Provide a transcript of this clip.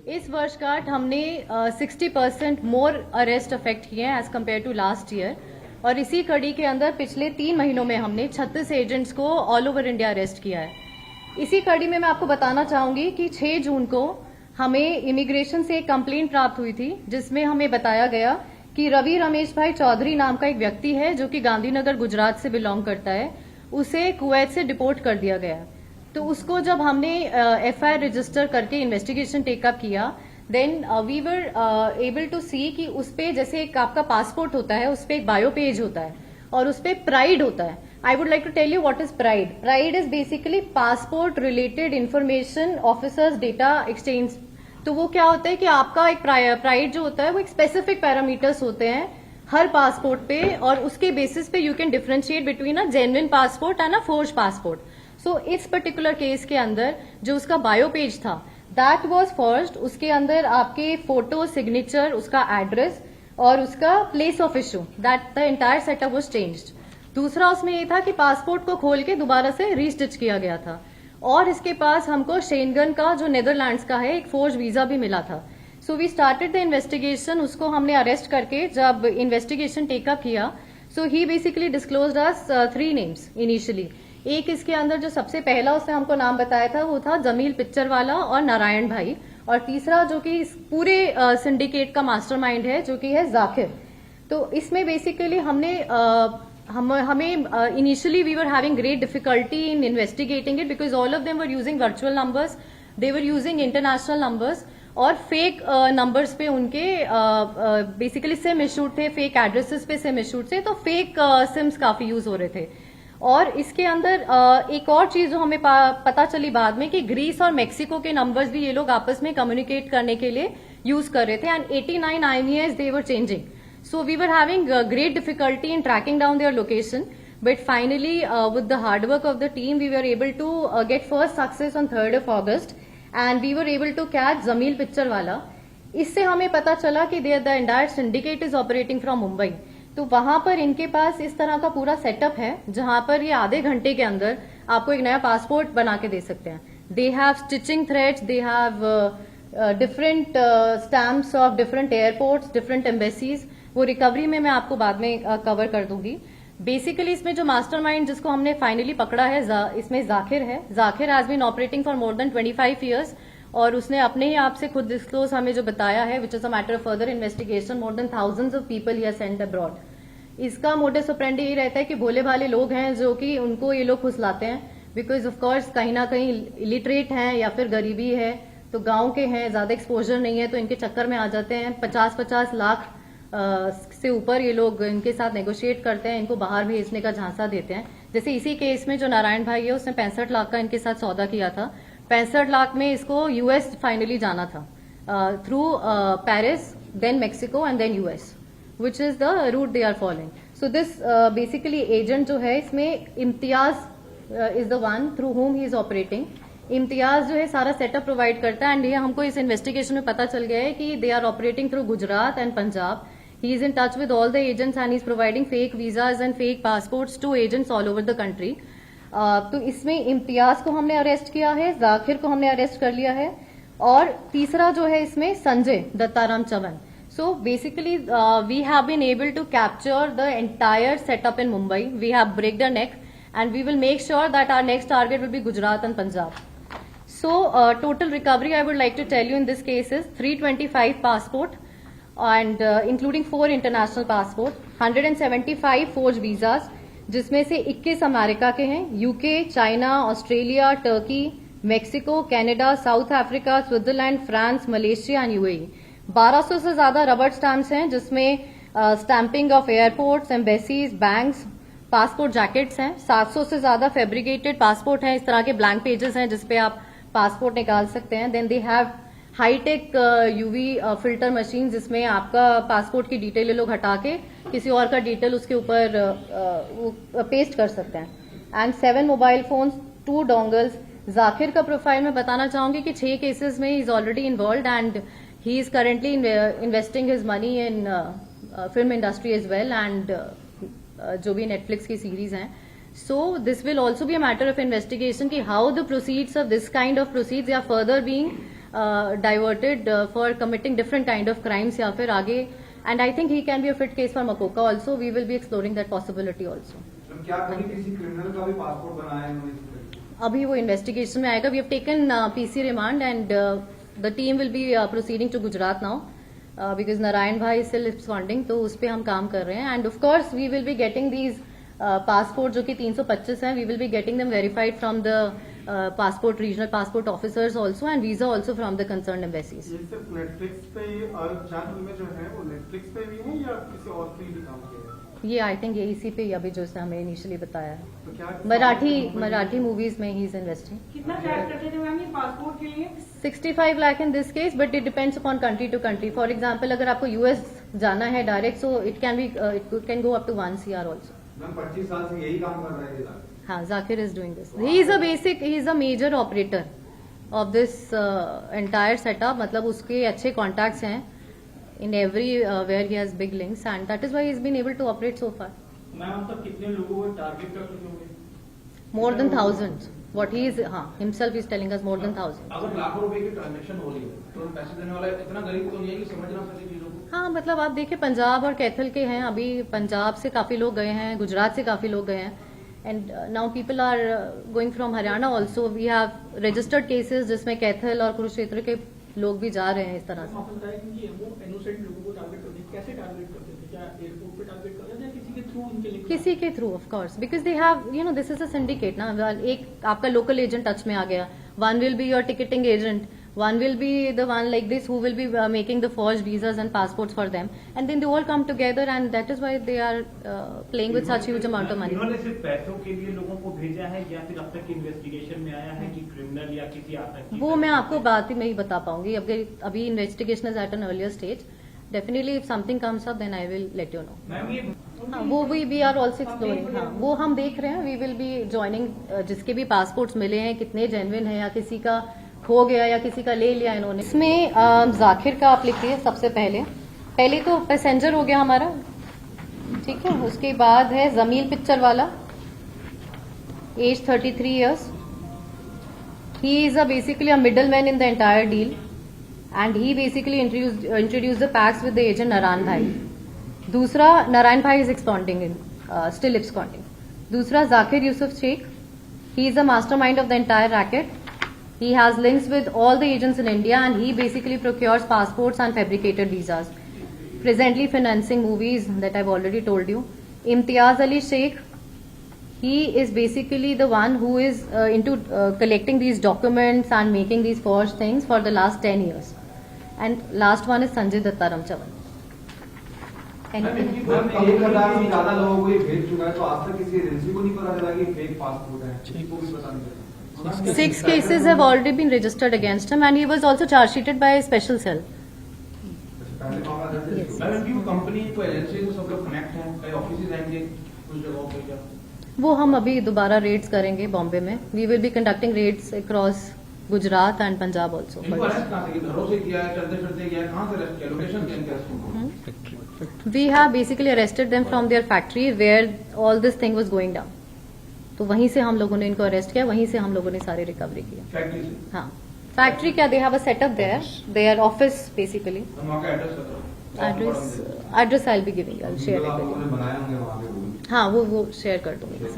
इस वर्ष का हमने 60% मोर अरेस्ट अफेक्ट किए हैं as compare to last year, और इसी कड़ी के अंदर पिछले 3 महीनों में हमने 36 एजेंट्स को ऑल ओवर इंडिया अरेस्ट किया है। इसी कड़ी में मैं आपको बताना चाहूंगी कि 6 जून को हमें इमिग्रेशन से एक कंप्लेंट प्राप्त हुई थी, जिसमें हमें बताया गया कि रवि रमेश भाई चौधरी नाम का एक व्यक्ति है जो कि गांधीनगर गुजरात से बिलोंग करता है, उसे कुवैत से डिपोर्ट कर दिया गया। तो उसको जब हमने एफआईआर रजिस्टर करके इन्वेस्टिगेशन टेकअप किया, then we were able to see कि उस पे जैसे एक आपका पासपोर्ट होता है, उस पे एक बायो पेज होता है और उस पे प्राइड होता है। I would like to tell you what is pride. Pride is basically passport related information officers data exchange. तो वो क्या होता है कि आपका एक प्राइड जो होता है वो एक स्पेसिफिक पैरामीटर्स होते हैं हर पासपोर्ट पे, और उसके बेसिस पे you can differentiate between a genuine passport and a forge passport. So इस पर्टिकुलर केस के अंदर जो उसका बायो पेज था दैट वाज फर्स्ट। उसके अंदर आपके फोटो, सिग्नेचर, उसका एड्रेस और उसका place of issue, that the entire setup was changed. दूसरा उसमें ये था कि पासपोर्ट को खोल के दोबारा से रीस्टिच किया गया था, और इसके पास हमको शेंगन का जो नेदरलैंड्स का है एक फोर्ज वीजा भी मिला था। So we started the investigation. उसको हमने अरेस्ट करके जब इन्वेस्टिगेशन टेकअप किया, so he basically disclosed us 3 names initially. एक इसके अंदर जो सबसे पहला उसने हमको नाम बताया था वो था जमील पिक्चर वाला और नारायण भाई, और तीसरा जो कि इस पूरे सिंडिकेट का मास्टरमाइंड है जो कि है जाकिर। तो इसमें बेसिकली हमें initially we were having great difficulty in investigating it because all of them were using virtual numbers, they were using international numbers, और फेक नंबर्स पे उनके बेसिकली सिम इशूड थे, फेक एड्रेसेस पे सिम इशूड थे, तो fake CIMS काफी use हो रहे थे। और इसके अंदर एक और चीज जो हमें पता चली बाद में कि ग्रीस और मेक्सिको के नंबर्स भी ये लोग आपस में कम्युनिकेट करने के लिए यूज कर रहे थे, and 89 IMEIs they were changing. So we were having great difficulty in tracking down their location, but finally with the hard work of the team we were able to get first success on 3rd of August, and we were able to catch Zamil Piccherwala. इससे हमें पता चला कि the entire syndicate is operating from Mumbai. तो वहां पर इनके पास इस तरह का पूरा सेटअप है जहां पर ये आधे घंटे के अंदर आपको एक नया पासपोर्ट बना के दे सकते हैं। They have stitching threads, they have different stamps of different airports, different embassies. वो रिकवरी में मैं आपको बाद में कवर कर दूंगी। बेसिकली इसमें जो मास्टरमाइंड जिसको हमने फाइनली पकड़ा है इसमें जाकिर है। Zakir has been operating for more than 25 years, और उसने अपने ही आप से खुद डिस्क्लोज हमें जो बताया है, which is a matter of further investigation, more than thousands of people he has sent abroad. इसका मोडस ऑपरेंडी यही रहता है कि भोले भाले लोग हैं जो कि उनको ये लोग फुसलाते हैं, बिकॉज ऑफ कोर्स कहीं ना कहीं इलिटरेट हैं या फिर गरीबी है, तो गांव के हैं, ज्यादा एक्सपोजर नहीं है, तो इनके चक्कर में आ जाते हैं। 50-50 लाख से ऊपर ये लोग इनके साथ नेगोशिएट करते हैं, इनको बाहर भेजने का झांसा देते हैं। जैसे इसी केस में जो नारायण भाई है उसने 65 लाख का इनके साथ सौदा किया था। 65 लाख में इसको यूएस फाइनली जाना था through Paris, then Mexico and then US, which is the route they are following. So this basically agent जो है इसमें Imtiaz is the one through whom he is operating. Imtiaz जो है सारा सेटअप प्रोवाइड करता है, एंड ये हमको इस इन्वेस्टिगेशन में पता चल गया है कि they are operating through Gujarat and Punjab. He is in touch with all the agents and he is providing fake visas and fake passports to agents all over the country. तो इसमें इम्तियाज को हमने अरेस्ट किया है, जाकिर को हमने अरेस्ट कर लिया है, और तीसरा जो है इसमें Sanjay Dattaram Chyavan. So basically we have been able to capture the entire setup in Mumbai. We have break the neck and we will make sure that our next target will be Gujarat and Punjab. So total recovery I would like to tell you in this case is 325 passport and including 4 international passport, 175 forged visas जिसमें से 21 America के हैं, UK, China, Australia, Turkey, Mexico, Canada, south Africa, Switzerland, France, Malaysia and UAE. 1200 से ज्यादा rubber stamps हैं जिसमें stamping of airports, embassies, banks, passport jackets हैं. 700 से ज्यादा फैब्रिकेटेड पासपोर्ट हैं, इस तरह के ब्लैंक पेजेस हैं जिसपे आप पासपोर्ट निकाल सकते हैं. Then they have high tech UV filter machine जिसमें आपका पासपोर्ट की डिटेल ये लोग हटा के किसी और का डिटेल उसके ऊपर पेस्ट कर सकते हैं. And 7 mobile phones, 2 dongles. Zakir का प्रोफाइल में बताना चाहूंगी कि 6 केसेस में is already involve and he is currently investing his money in film industry as well and जो भी Netflix की series हैं. So this will also be a matter of investigation कि how the proceeds of this kind of proceeds are further being diverted for committing different kind of crimes या फिर आगे, and I think he can be a fit case for Makoka also. We will be exploring that possibility also. क्या कभी किसी criminal का भी passport बनाया है इन्होंने? अभी वो इन्वेस्टिगेशन में आएगा. We have taken PC remand and the team will be proceeding to Gujarat now because Narayan Bhai is still absconding, तो उस पे हम काम कर रहे हैं. And of course we will be getting these passport जो कि 325 हैं, we will be getting them verified from the passport regional passport officers also and visa also from the concerned embassies. ये सिर्फ नेटफ्लिक्स पे और 4 फिल्में जो हैं वो नेटफ्लिक्स पे भी हैं या किसी और पे भी काम किया है? ये आई थिंक ये इसी पे अभी जो हमें इनिशियली बताया है. तो क्या मराठी मूवीज में ही इज इन्वेस्टिंग. कितना चार्ज करते थे मैम ये पासपोर्ट के लिए? 65 lakh in this case, but it depends upon country to country. For example अगर आपको यूएस जाना है direct, so it can go up to 1 CR also. Ma'am 25 साल से यही काम कर रहे हैं. हाँ, Zakir is doing this. He is a major operator of this entire setup. मतलब उसके अच्छे कॉन्टैक्ट्स हैं in everywhere he has big links and that is why he's been able to operate so far. Ma'am अब तक कितने लोगों को target कर चुके होंगे? More than 1,000. What he is himself is telling us more than 1,000. अगर लाखों रुपए की ट्रांजैक्शन हो रही है तो पैसे देने वाला इतना गरीब तो नहीं है कि समझ ना सके चीजों को. हाँ, मतलब आप देखिए पंजाब और कैथल के हैं. अभी पंजाब से काफी लोग गए हैं, गुजरात से काफी लोग गए हैं and now people are going from Haryana also. We have registered cases जिसमें कैथल और कुरुक्षेत्र के लोग भी जा रहे हैं इस तरह से. आपने बताया कि वो इनोसेंट लोगों को टारगेट करते हैं. कैसे टारगेट करते थे? क्या एयरपोर्ट पे टारगेट करते थे या किसी के थ्रू उनके लिंक? किसी के through of course, because they have this is a syndicate ना. एक आपका लोकल एजेंट टच में आ गया, one will be your ticketing agent, one will be the one like this who will be making the forged visas and passports for them, and then they all come together and that is why they are playing with such huge amount of money. इन्होंने सिर्फ पैसों के लिए लोगों को भेजा है या फिर अब तक इन्वेस्टिगेशन में आया है कि क्रिमिनल या किसी आतंकी? वो मैं आपको बात ही में ही बता पाऊंगी. अभी investigation is at an earlier stage. Definitely if something comes up then I will let you know. Ma'am ये हाँ, वो वी आर ऑल्सो एक्सप्लोरिंग. हाँ, वो हम देख रहे हैं. वी विल बी ज्वाइनिंग जिसके भी पासपोर्ट्स मिले हैं कितने जेन्युइन है या किसी का खो गया या किसी का ले लिया इन्होंने. इसमें जाकिर का आप लिखिए सबसे पहले तो पैसेंजर हो गया हमारा, ठीक है. उसके बाद है जमील पिक्चर वाला, age 33 years. He is basically a middle man in the entire deal and he basically introduce the pax with the agent Narayan bhai. दूसरा, Narayan bhai is absconding in still absconding. दूसरा, Zakir Yusuf Shaikh, he is a mastermind of the entire racket. He has links with all the agents in India and he basically procures passports and fabricated visas. Presently financing movies that I've already told you. Imtiaz Ali Sheikh, he is basically the one who is into collecting these documents and making these forged things for the last 10 years. And last one is Sanjay Datta Ramchavan. Anything? Ma'am 1,000 से ज्यादा लोगों को ये भेज चुका है तो आज तक किसी एजेंसी को नहीं पता चला कि फेक पासपोर्ट है, किसी को भी पता नहीं चला. 6 cases have already been registered against him and he was also charge sheeted by a special cell. पहले मामला दर्ज है. Yes. मैम इनकी वो कंपनी को एजेंसी से सब लोग कनेक्ट हैं, कई ऑफिस आएंगे कुछ जगहों पे क्या? वो हम अभी दोबारा रेड्स करेंगे बॉम्बे में. We will be conducting raids across Gujarat and Punjab also. इनको अरेस्ट कहाँ से किया? घरों से किया है, चलते फिरते किया है, कहाँ से अरेस्ट किया? लोकेशन क्या इनके arrest? We have basically arrested them from their factory where all this thing was going down. तो वहीं से हम लोगों ने इनको अरेस्ट किया, वहीं से हम लोगों ने सारी रिकवरी किया. फैक्ट्री से? हाँ, फैक्ट्री क्या, they have a setup their office basically. हम वहाँ का एड्रेस बताओ. Address I will be giving, I will share it with आपने यू. बनाए होंगे वहाँ पे. हाँ, वो शेयर कर दूंगी सर.